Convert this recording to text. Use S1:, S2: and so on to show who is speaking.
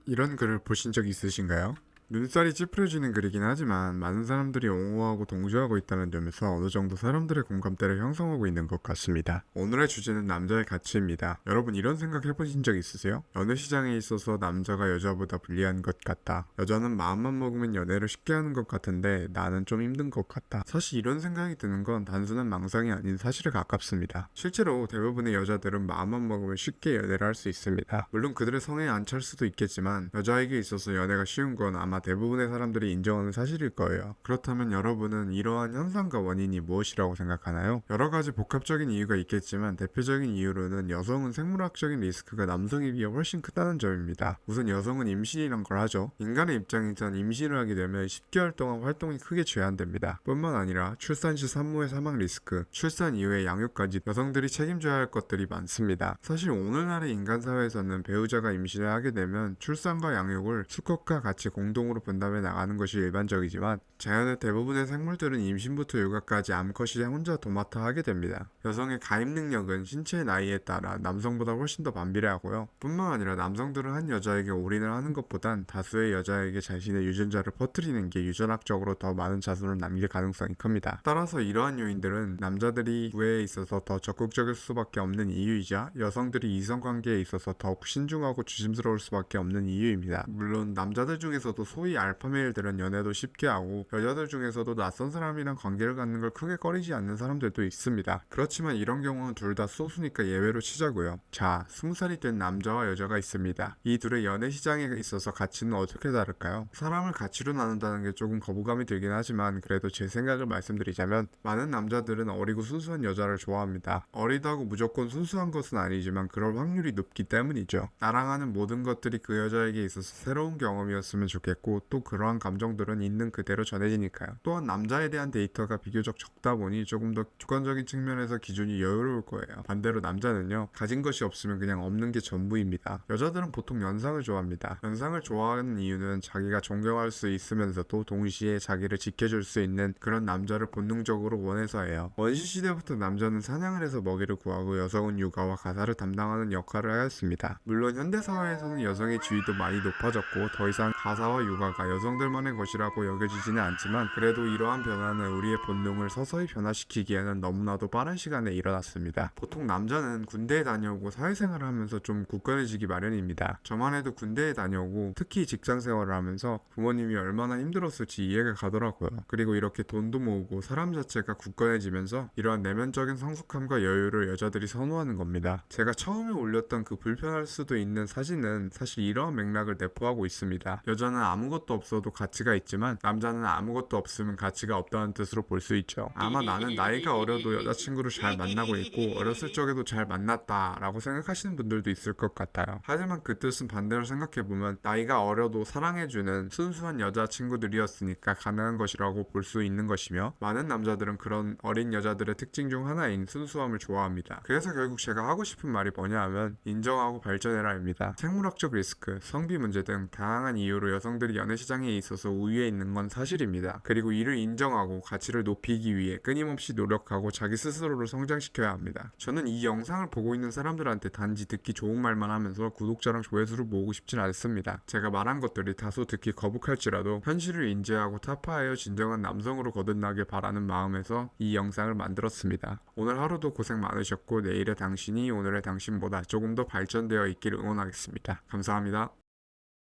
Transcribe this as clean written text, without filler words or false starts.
S1: 이런 글을 보신 적 있으신가요? 눈살이 찌푸려지는 글이긴 하지만 많은 사람들이 옹호하고 동조하고 있다는 점에서 어느 정도 사람들의 공감대를 형성하고 있는 것 같습니다. 오늘의 주제는 남자의 가치입니다. 여러분 이런 생각 해보신 적 있으세요? 연애 시장에 있어서 남자가 여자보다 불리한 것 같다. 여자는 마음만 먹으면 연애를 쉽게 하는 것 같은데 나는 좀 힘든 것 같다. 사실 이런 생각이 드는 건 단순한 망상이 아닌 사실에 가깝습니다. 실제로 대부분의 여자들은 마음만 먹으면 쉽게 연애를 할 수 있습니다. 물론 그들의 성에 안 찰 수도 있겠지만 여자에게 있어서 연애가 쉬운 건 아마 대부분의 사람들이 인정하는 사실일 거예요. 그렇다면 여러분은 이러한 현상과 원인이 무엇이라고 생각하나요? 여러 가지 복합적인 이유가 있겠지만 대표적인 이유로는 여성은 생물학적인 리스크가 남성에 비해 훨씬 크다는 점입니다. 우선 여성은 임신이란 걸 하죠. 인간의 입장에선 임신을 하게 되면 10개월 동안 활동이 크게 제한됩니다. 뿐만 아니라 출산 시 산모의 사망 리스크, 출산 이후의 양육까지 여성들이 책임져야 할 것들이 많습니다. 사실 오늘날의 인간 사회에서는 배우자가 임신을 하게 되면 출산과 양육을 수컷과 같이 공동으로 분담해 나가는 것이 일반적이지만 자연의 대부분의 생물들은 임신부터 육아까지 암컷이 혼자 도맡아 하게 됩니다. 여성의 가입 능력은 신체의 나이에 따라 남성보다 훨씬 더 반비례하고요. 뿐만 아니라 남성들은 한 여자에게 올인을 하는 것보단 다수의 여자에게 자신의 유전자를 퍼뜨리는 게 유전학적으로 더 많은 자손을 남길 가능성이 큽니다. 따라서 이러한 요인들은 남자들이 구애에 있어서 더 적극적일 수밖에 없는 이유이자 여성들이 이성관계에 있어서 더욱 신중하고 조심스러울 수밖에 없는 이유입니다. 물론 남자들 중에서도 소위 알파메일들은 연애도 쉽게 하고 여자들 중에서도 낯선 사람이랑 관계를 갖는 걸 크게 꺼리지 않는 사람들도 있습니다. 그렇지만 이런 경우는 둘 다 소수니까 예외로 치자고요. 자, 20살이 된 남자와 여자가 있습니다. 이 둘의 연애 시장에 있어서 가치는 어떻게 다를까요? 사람을 가치로 나눈다는 게 조금 거부감이 들긴 하지만 그래도 제 생각을 말씀드리자면 많은 남자들은 어리고 순수한 여자를 좋아합니다. 어리다고 무조건 순수한 것은 아니지만 그럴 확률이 높기 때문이죠. 나랑 하는 모든 것들이 그 여자에게 있어서 새로운 경험이었으면 좋겠고 또 그러한 감정들은 있는 그대로 전해지니까요. 또한 남자에 대한 데이터가 비교적 적다 보니 조금 더 주관적인 측면에서 기준이 여유로울 거예요. 반대로 남자는요, 가진 것이 없으면 그냥 없는 게 전부입니다. 여자들은 보통 연상을 좋아합니다. 연상을 좋아하는 이유는 자기가 존경할 수 있으면서도 동시에 자기를 지켜줄 수 있는 그런 남자를 본능적으로 원해서예요. 원시시대부터 남자는 사냥을 해서 먹이를 구하고 여성은 육아와 가사를 담당하는 역할을 하였습니다. 물론 현대사회에서는 여성의 지위도 많이 높아졌고 더 이상 가사와 육아가 여성들만의 것이라고 여겨지지는 않지만 그래도 이러한 변화는 우리의 본능을 서서히 변화시키기에는 너무나도 빠른 시간에 일어났습니다. 보통 남자는 군대에 다녀오고 사회생활을 하면서 좀 굳건해지기 마련입니다. 저만 해도 군대에 다녀오고 특히 직장생활을 하면서 부모님이 얼마나 힘들었을지 이해가 가더라고요. 그리고 이렇게 돈도 모으고 사람 자체가 굳건해지면서 이러한 내면적인 성숙함과 여유를 여자들이 선호하는 겁니다. 제가 처음에 올렸던 그 불편할 수도 있는 사진은 사실 이러한 맥락을 내포하고 있습니다. 여자는 아무것도 없어도 가치가 있지만 남자는 아무것도 없으면 가치가 없다는 뜻으로 볼 수 있죠. 아마 나는 나이가 어려도 여자친구를 잘 만나고 있고 어렸을 적에도 잘 만났다 라고 생각하시는 분들도 있을 것 같아요. 하지만 그 뜻은 반대로 생각해보면 나이가 어려도 사랑해주는 순수한 여자친구들이었으니까 가능한 것이라고 볼 수 있는 것이며 많은 남자들은 그런 어린 여자들의 특징 중 하나인 순수함을 좋아합니다. 그래서 결국 제가 하고 싶은 말이 뭐냐 하면 인정하고 발전해라입니다. 생물학적 리스크, 성비 문제 등 다양한 이유로 여성들이 연애 시장에 있어서 우위에 있는 건 사실입니다. 그리고 이를 인정하고 가치를 높이기 위해 끊임없이 노력하고 자기 스스로를 성장시켜야 합니다. 저는 이 영상을 보고 있는 사람들한테 단지 듣기 좋은 말만 하면서 구독자랑 조회수를 모으고 싶진 않습니다. 제가 말한 것들이 다소 듣기 거북할지라도 현실을 인지하고 타파하여 진정한 남성으로 거듭나길 바라는 마음에서 이 영상을 만들었습니다. 오늘 하루도 고생 많으셨고 내일의 당신이 오늘의 당신보다 조금 더 발전되어 있기를 응원하겠습니다. 감사합니다.